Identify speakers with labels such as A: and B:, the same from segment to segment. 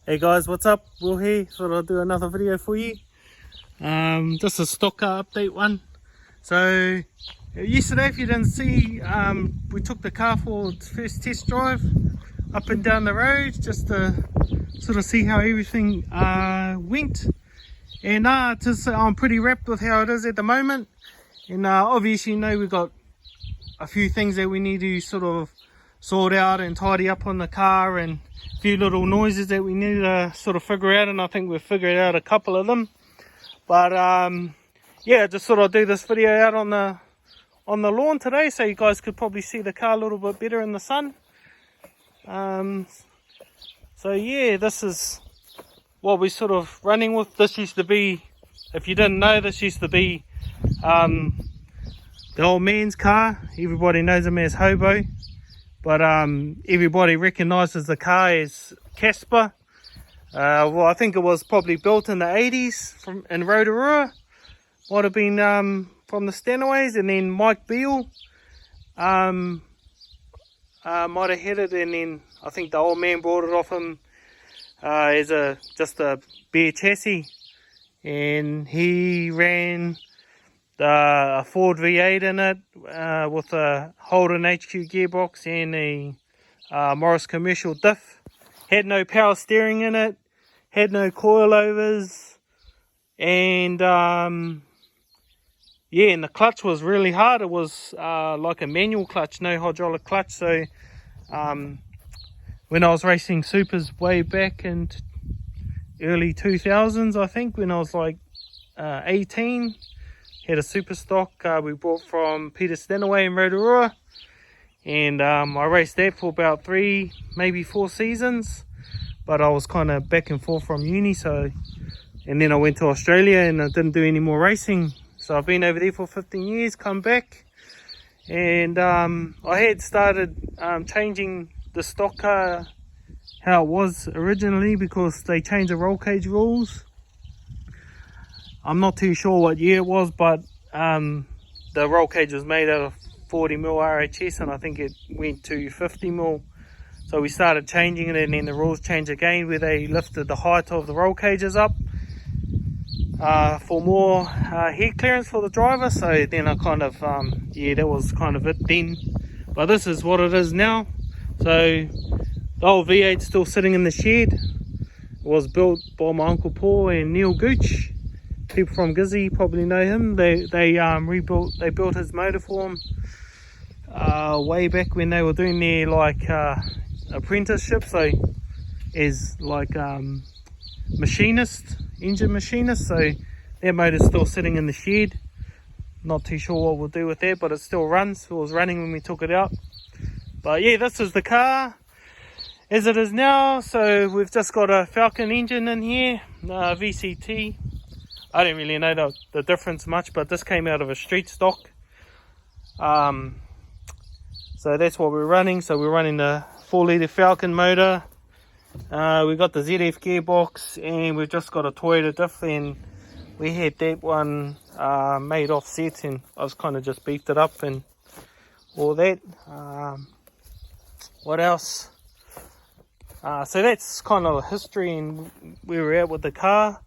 A: Hey guys, what's up? Will here. Thought I'd do another video for you. Just a stock car update one. So yesterday, if you didn't see, we took the car for its first test drive up and down the road just to sort of see how everything went. And I'm pretty wrapped with how it is at the moment. And obviously, you know, we've got a few things that we need to sort of sort out and tidy up on the car, and a few little noises that we need to sort of figure out, and I think we've figured out a couple of them. But yeah, just thought I'd do this video out on the lawn today so you guys could probably see the car a little bit better in the sun. So yeah, this is what we're sort of running with. This used to be, if you didn't know, this used to be the old man's car. Everybody knows him as Hobo, but everybody recognises the car as Casper. Well, I think it was probably built in the 80s in Rotorua. Might have been from the Stanaways, and then Mike Beale might have had it, and then I think the old man brought it off him as just a bare chassis, and he ran a Ford V8 in it with a Holden HQ gearbox and a Morris commercial diff. Had no power steering in it, had no coilovers, and yeah, and the clutch was really hard. It was like a manual clutch, no hydraulic clutch. So when I was racing supers way back in early 2000s, I think, when I was like 18, had a super stock we bought from Peter Stanaway in Rotorua, and I raced that for about 3, maybe 4 seasons. But I was kind of back and forth from uni, so, and then I went to Australia and I didn't do any more racing. So I've been over there for 15 years, come back, and I had started changing the stock car how it was originally, because they changed the roll cage rules. I'm not too sure what year it was, but the roll cage was made out of 40mm RHS, and I think it went to 50mm. So we started changing it, and then the rules changed again, where they lifted the height of the roll cages up for more head clearance for the driver. So then I kind of, yeah, that was kind of it then. But this is what it is now. So the old V8's still sitting in the shed. It was built by my Uncle Paul and Neil Gooch. People from Gizzy probably know him. They built his motor for him way back when they were doing their like apprenticeship, so as like engine machinist. So that motor's still sitting in the shed. Not too sure what we'll do with that, but it still runs. It was running when we took it out. But yeah, this is the car as it is now. So we've just got a Falcon engine in here, VCT. I don't really know the difference much, but this came out of a street stock. So that's what we're running. So we're running the 4-litre Falcon motor. We've got the ZF gearbox, and we've just got a Toyota diff, and we had that one made offset, and I was kind of just beefed it up and all that. What else? So that's kind of history and where we're at with the car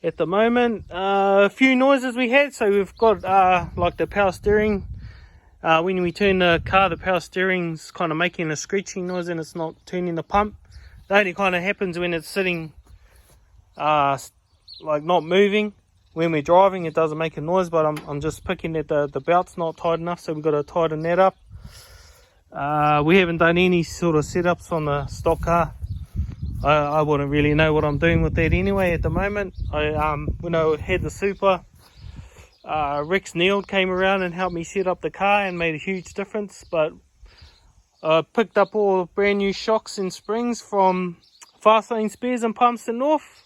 A: at the moment. A few noises we had. So we've got like the power steering. When we turn the car, the power steering's kind of making a screeching noise, and it's not turning the pump. That only kind of happens when it's sitting like not moving. When we're driving, it doesn't make a noise, but I'm just picking that the belt's not tight enough, so we've got to tighten that up. We haven't done any sort of setups on the stock car. I wouldn't really know what I'm doing with that anyway at the moment. When I had the super, Rex Neal came around and helped me set up the car and made a huge difference. But I picked up all brand new shocks and springs from Fastlane Spares in Palmerston North.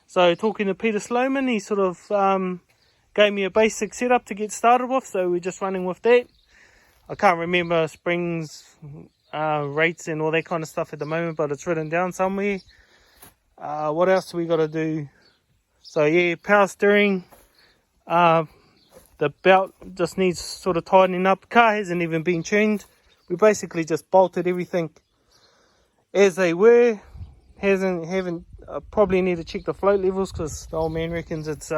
A: So talking to Peter Sloman, he sort of gave me a basic setup to get started with, so we're just running with that. I can't remember springs rates and all that kind of stuff at the moment, but it's written down somewhere. What else do we got to do? So yeah, power steering. The belt just needs sort of tightening up. The car hasn't even been tuned. We basically just bolted everything as they were. haven't probably need to check the float levels, because the old man reckons it's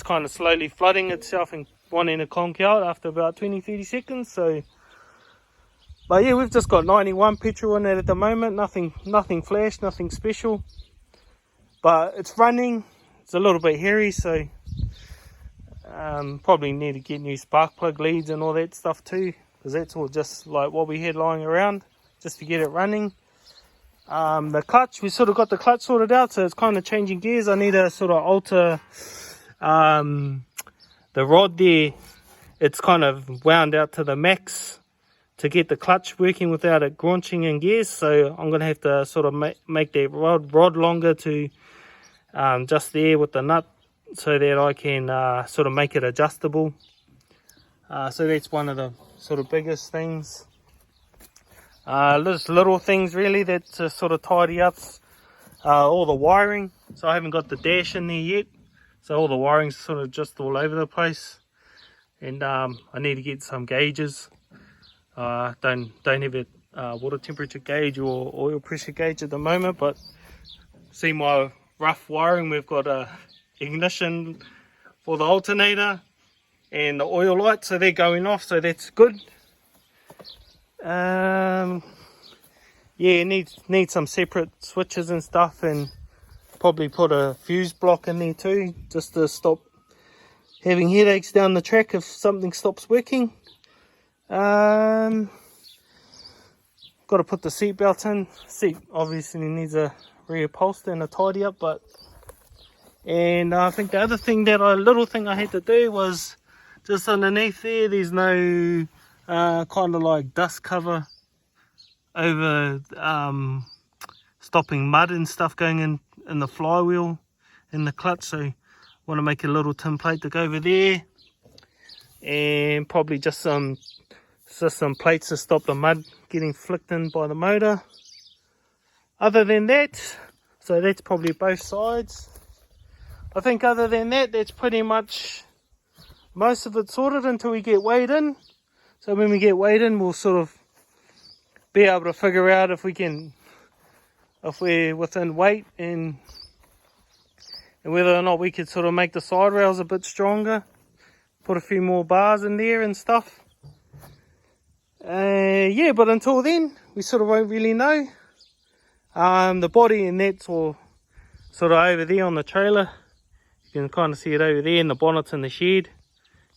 A: kind of slowly flooding itself and wanting to conk out after about 20-30 seconds. So, but yeah, we've just got 91 petrol in it at the moment. Nothing flash, nothing special, but it's running. It's a little bit hairy, so probably need to get new spark plug leads and all that stuff too, because that's all just like what we had lying around just to get it running. The clutch, we sort of got the clutch sorted out, so it's kind of changing gears. I need to sort of alter the rod there. It's kind of wound out to the max to get the clutch working without it graunching in gears, so I'm going to have to sort of make that rod longer to just there with the nut, so that I can sort of make it adjustable. So that's one of the sort of biggest things. There's little things really that sort of tidy up all the wiring. So I haven't got the dash in there yet, so all the wiring's sort of just all over the place, and I need to get some gauges. Don't have a water temperature gauge or oil pressure gauge at the moment, but see my rough wiring. We've got a ignition for the alternator and the oil light, so they're going off, so that's good. Yeah, need some separate switches and stuff, and probably put a fuse block in there too, just to stop having headaches down the track if something stops working. Got to put the seat belts in. Seat obviously needs a reupholster and a tidy up, and I think the other thing little thing I had to do was just underneath there, there's no kind of like dust cover over stopping mud and stuff going in the flywheel in the clutch, so I want to make a little tin plate to go over there, and probably just some plates to stop the mud getting flicked in by the motor. Other than that, so that's probably both sides. I think other than that, that's pretty much most of it sorted until we get weighed in. So when we get weighed in, we'll sort of be able to figure out if we're within weight, and whether or not we could sort of make the side rails a bit stronger, put a few more bars in there and stuff. Yeah, but until then, we sort of won't really know. The body and that's all sort of over there on the trailer. You can kind of see it over there, and the bonnet's in the shed.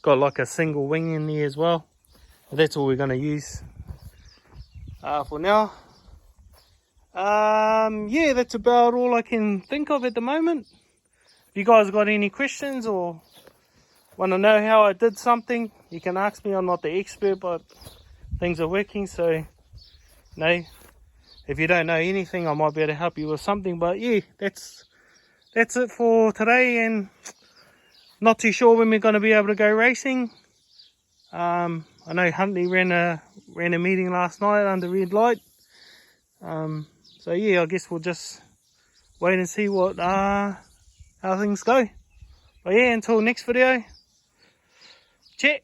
A: Got like a single wing in there as well. That's all we're going to use for now. Yeah, that's about all I can think of at the moment. If you guys got any questions or want to know how I did something, you can ask me. I'm not the expert, but things are working, so no, if you don't know anything, I might be able to help you with something. But yeah, that's it for today, and not too sure when we're going to be able to go racing. I know Huntley ran a meeting last night under red light. So yeah, I guess we'll just wait and see what how things go. But yeah, until next video, chat.